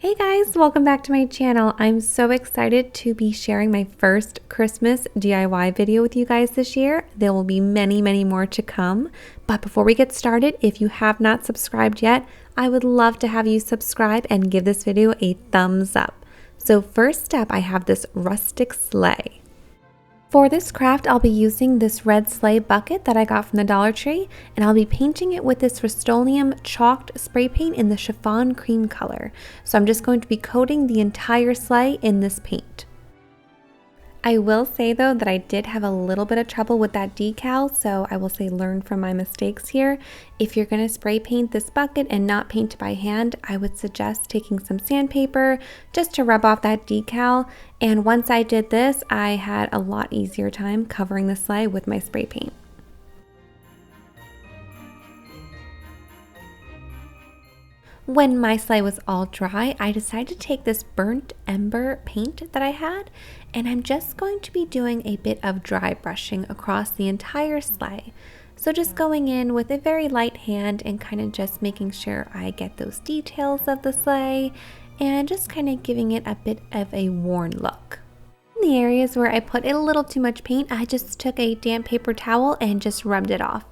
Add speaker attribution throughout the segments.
Speaker 1: Hey guys, welcome back to my channel. I'm so excited to be sharing my first Christmas DIY video with you guys this year. There will be many more to come. But before we get started, if you have not subscribed yet, I would love to have you subscribe and give this video a thumbs up. So first up, I have this rustic sleigh. For this craft, I'll be using this red sleigh bucket that I got from the Dollar Tree, and I'll be painting it with this Rustoleum chalked spray paint in the chiffon cream color. So I'm just going to be coating the entire sleigh in this paint. I will say though that I did have a little bit of trouble with that decal, so I will say learn from my mistakes here. If you're going to spray paint this bucket and not paint by hand, I would suggest taking some sandpaper just to rub off that decal. And once I did this, I had a lot easier time covering the sleigh with my spray paint. When my sleigh was all dry, I decided to take this burnt ember paint that I had, and I'm just going to be doing a bit of dry brushing across the entire sleigh. So just going in with a very light hand and kind of just making sure I get those details of the sleigh and just kind of giving it a bit of a worn look. In the areas where I put a little too much paint, I just took a damp paper towel and just rubbed it off.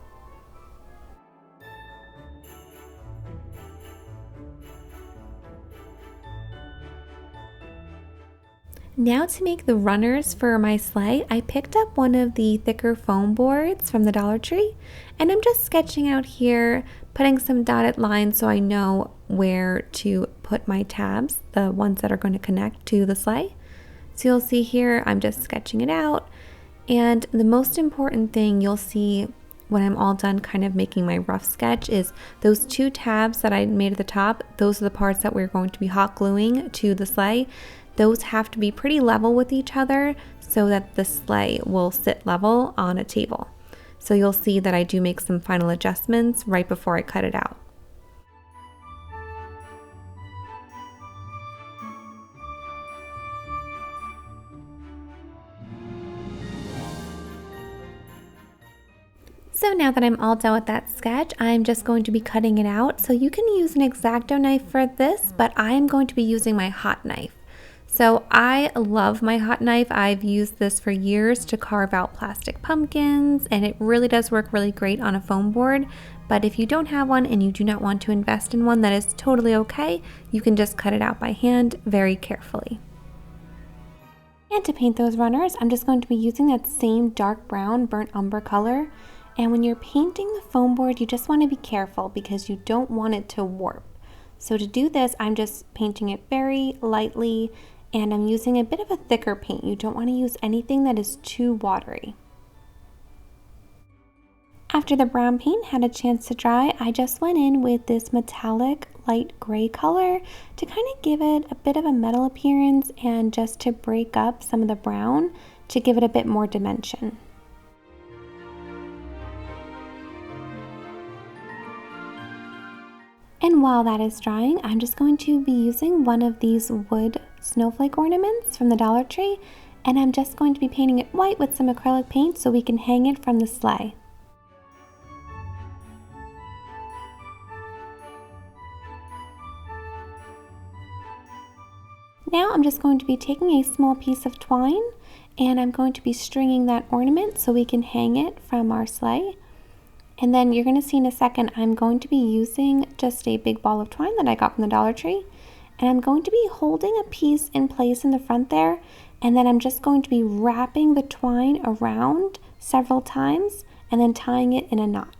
Speaker 1: Now to make the runners for my sleigh, I picked up one of the thicker foam boards from the Dollar Tree, and I'm just sketching out here, putting some dotted lines so I know where to put my tabs, the ones that are going to connect to the sleigh. So you'll see here, I'm just sketching it out, and the most important thing you'll see when I'm all done kind of making my rough sketch is those two tabs that I made at the top. Those are the parts that we're going to be hot gluing to the sleigh. Those have to be pretty level with each other so that the sleigh will sit level on a table. So you'll see that I do make some final adjustments right before I cut it out. So now that I'm all done with that sketch, I'm just going to be cutting it out. So you can use an X-Acto knife for this, but I am going to be using my hot knife. So I love my hot knife. I've used this for years to carve out plastic pumpkins, and it really does work really great on a foam board. But if you don't have one and you do not want to invest in one, that is totally okay. You can just cut it out by hand very carefully. And to paint those runners, I'm just going to be using that same dark brown burnt umber color. And when you're painting the foam board, you just want to be careful because you don't want it to warp. So to do this, I'm just painting it very lightly, and I'm using a bit of a thicker paint. You don't want to use anything that is too watery. After the brown paint had a chance to dry, I just went in with this metallic light gray color to kind of give it a bit of a metal appearance and just to break up some of the brown to give it a bit more dimension. And while that is drying, I'm just going to be using one of these wood snowflake ornaments from the Dollar Tree, and I'm just going to be painting it white with some acrylic paint so we can hang it from the sleigh. Now I'm just going to be taking a small piece of twine, and I'm going to be stringing that ornament so we can hang it from our sleigh. And then you're going to see in a second, I'm going to be using just a big ball of twine that I got from the Dollar Tree. And I'm going to be holding a piece in place in the front there. And then I'm just going to be wrapping the twine around several times and then tying it in a knot.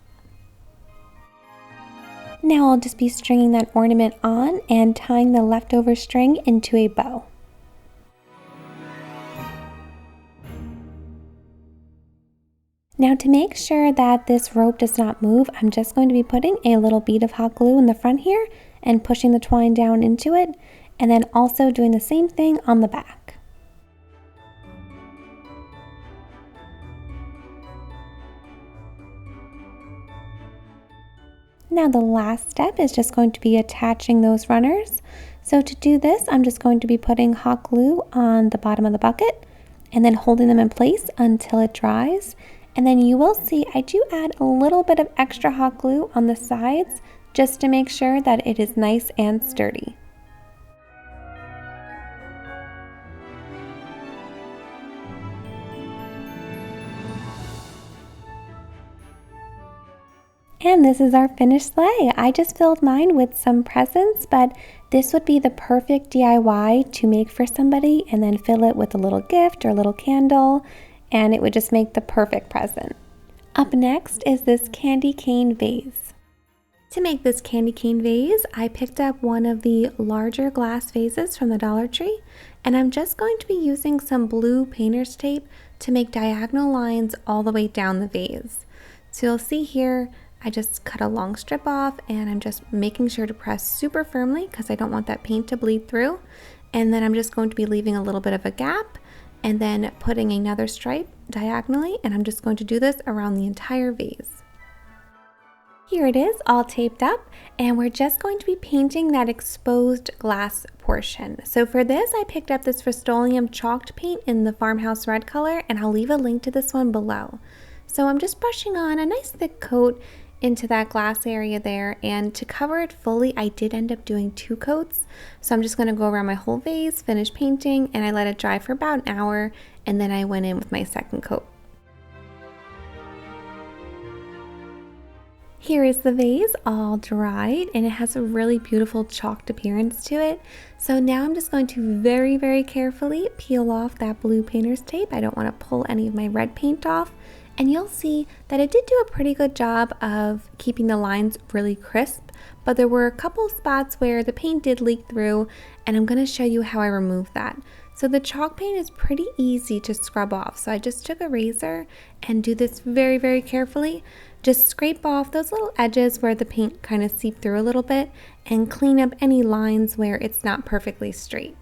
Speaker 1: Now I'll just be stringing that ornament on and tying the leftover string into a bow. Now to make sure that this rope does not move, I'm just going to be putting a little bead of hot glue in the front here and pushing the twine down into it, and then also doing the same thing on the back. Now the last step is just going to be attaching those runners. So to do this, I'm just going to be putting hot glue on the bottom of the bucket and then holding them in place until it dries. And then you will see I do add a little bit of extra hot glue on the sides just to make sure that it is nice and sturdy. And this is our finished sleigh. I just filled mine with some presents, but this would be the perfect DIY to make for somebody and then fill it with a little gift or a little candle, and it would just make the perfect present. Up next is this candy cane vase. To make this candy cane vase, I picked up one of the larger glass vases from the Dollar Tree, and I'm just going to be using some blue painter's tape to make diagonal lines all the way down the vase. So you'll see here, I just cut a long strip off and I'm just making sure to press super firmly because I don't want that paint to bleed through. And then I'm just going to be leaving a little bit of a gap and then putting another stripe diagonally, and I'm just going to do this around the entire vase. Here it is, all taped up, and we're just going to be painting that exposed glass portion. So for this, I picked up this Rustoleum chalked paint in the Farmhouse red color, and I'll leave a link to this one below. So I'm just brushing on a nice thick coat into that glass area there, and to cover it fully, I did end up doing 2 coats. So I'm just going to go around my whole vase, finish painting, and I let it dry for about an hour, and then I went in with my second coat. Here is the vase all dried, and it has a really beautiful chalked appearance to it. So now I'm just going to very, very carefully peel off that blue painter's tape. I don't want to pull any of my red paint off. And you'll see that it did do a pretty good job of keeping the lines really crisp, but there were a couple spots where the paint did leak through, and I'm going to show you how I removed that. So the chalk paint is pretty easy to scrub off. So I just took a razor and do this very, very carefully. Just scrape off those little edges where the paint kind of seeped through a little bit and clean up any lines where it's not perfectly straight.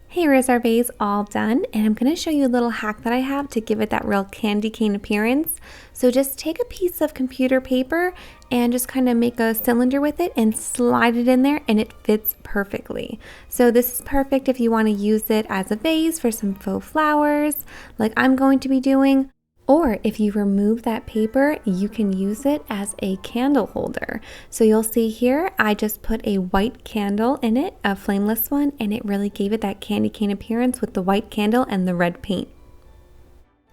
Speaker 1: Here is our vase all done, and I'm going to show you a little hack that I have to give it that real candy cane appearance. So just take a piece of computer paper and just kind of make a cylinder with it and slide it in there, and it fits perfectly. So this is perfect if you want to use it as a vase for some faux flowers like I'm going to be doing. Or if you remove that paper, you can use it as a candle holder. So you'll see here, I just put a white candle in it, a flameless one, and it really gave it that candy cane appearance with the white candle and the red paint.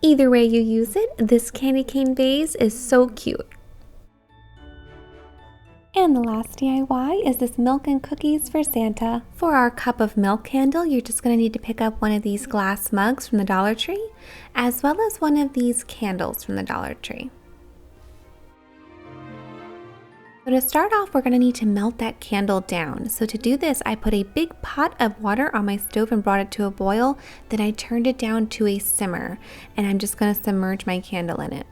Speaker 1: Either way you use it, this candy cane vase is so cute. And the last DIY is this milk and cookies for Santa. For our cup of milk candle, you're just going to need to pick up one of these glass mugs from the Dollar Tree, as well as one of these candles from the Dollar Tree. So to start off, we're going to need to melt that candle down. So to do this, I put a big pot of water on my stove and brought it to a boil. Then I turned it down to a simmer, and I'm just going to submerge my candle in it.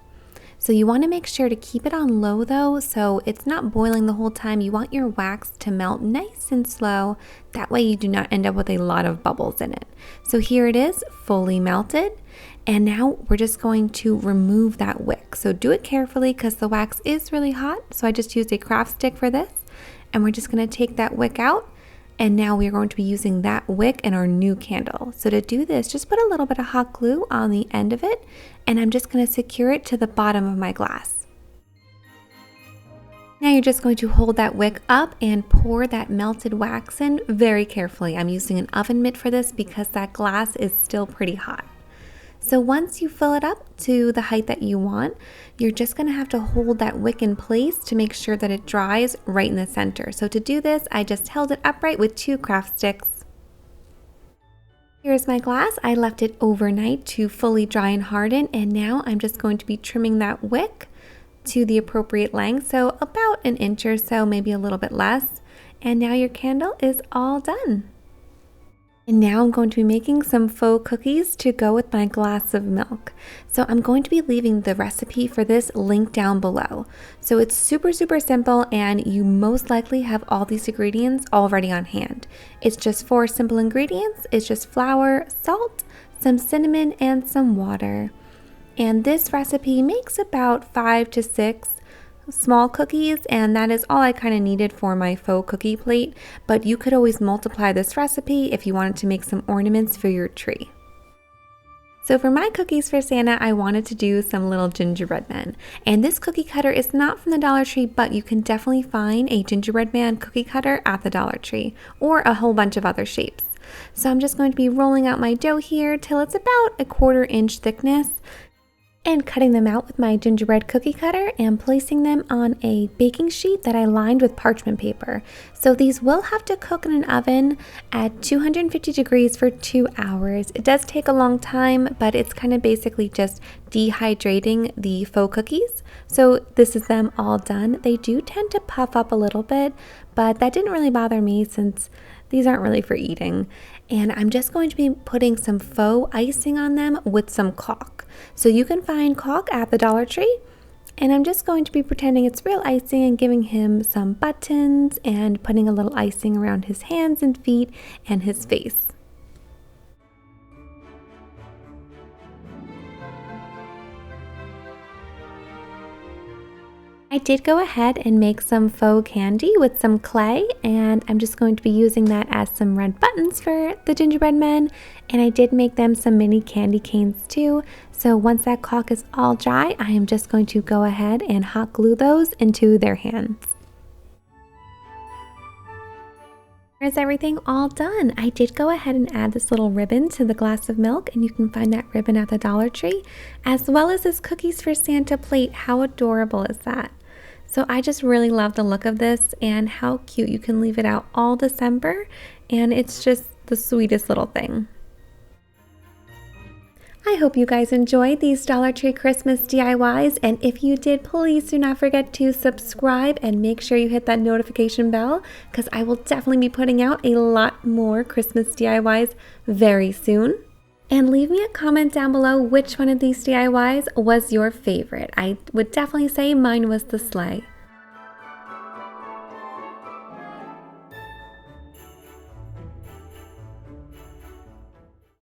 Speaker 1: So you want to make sure to keep it on low though, so it's not boiling the whole time. You want your wax to melt nice and slow. That way you do not end up with a lot of bubbles in it. So here it is, fully melted. And now we're just going to remove that wick. So do it carefully because the wax is really hot. So I just used a craft stick for this. And we're just going to take that wick out. And now we are going to be using that wick in our new candle. So to do this, just put a little bit of hot glue on the end of it, and I'm just going to secure it to the bottom of my glass. Now you're just going to hold that wick up and pour that melted wax in very carefully. I'm using an oven mitt for this because that glass is still pretty hot. So once you fill it up to the height that you want, you're just going to have to hold that wick in place to make sure that it dries right in the center. So to do this, I just held it upright with 2 craft sticks. Here's my glass. I left it overnight to fully dry and harden, and now I'm just going to be trimming that wick to the appropriate length, so about an inch or so, maybe a little bit less. And now your candle is all done. And now I'm going to be making some faux cookies to go with my glass of milk. So I'm going to be leaving the recipe for this linked down below. So it's super, super simple, and you most likely have all these ingredients already on hand. It's just 4 simple ingredients. It's just flour, salt, some cinnamon, and some water. And this recipe makes about 5 to 6 small cookies, and that is all I kind of needed for my faux cookie plate, but you could always multiply this recipe if you wanted to make some ornaments for your tree. So for my cookies for Santa, I wanted to do some little gingerbread men, and this cookie cutter is not from the Dollar Tree, but you can definitely find a gingerbread man cookie cutter at the Dollar Tree, or a whole bunch of other shapes. So I'm just going to be rolling out my dough here till it's about a 1/4 inch thickness. and cutting them out with my gingerbread cookie cutter and placing them on a baking sheet that I lined with parchment paper. So these will have to cook in an oven at 250 degrees for 2 hours. It does take a long time, but it's kind of basically just dehydrating the faux cookies. So this is them all done. They do tend to puff up a little bit, but that didn't really bother me since these aren't really for eating. And I'm just going to be putting some faux icing on them with some caulk. So you can find caulk at the Dollar Tree. And I'm just going to be pretending it's real icing and giving him some buttons and putting a little icing around his hands and feet and his face. I did go ahead and make some faux candy with some clay, and I'm just going to be using that as some red buttons for the gingerbread men, and I did make them some mini candy canes too. So once that caulk is all dry, I am just going to go ahead and hot glue those into their hands. Here's everything all done. I did go ahead and add this little ribbon to the glass of milk, and you can find that ribbon at the Dollar Tree, as well as this Cookies for Santa plate. How adorable is that? So I just really love the look of this and how cute. You can leave it out all December, and it's just the sweetest little thing. I hope you guys enjoyed these Dollar Tree Christmas DIYs, and if you did, please do not forget to subscribe and make sure you hit that notification bell, because I will definitely be putting out a lot more Christmas DIYs very soon. And leave me a comment down below which one of these DIYs was your favorite. I would definitely say mine was the sleigh.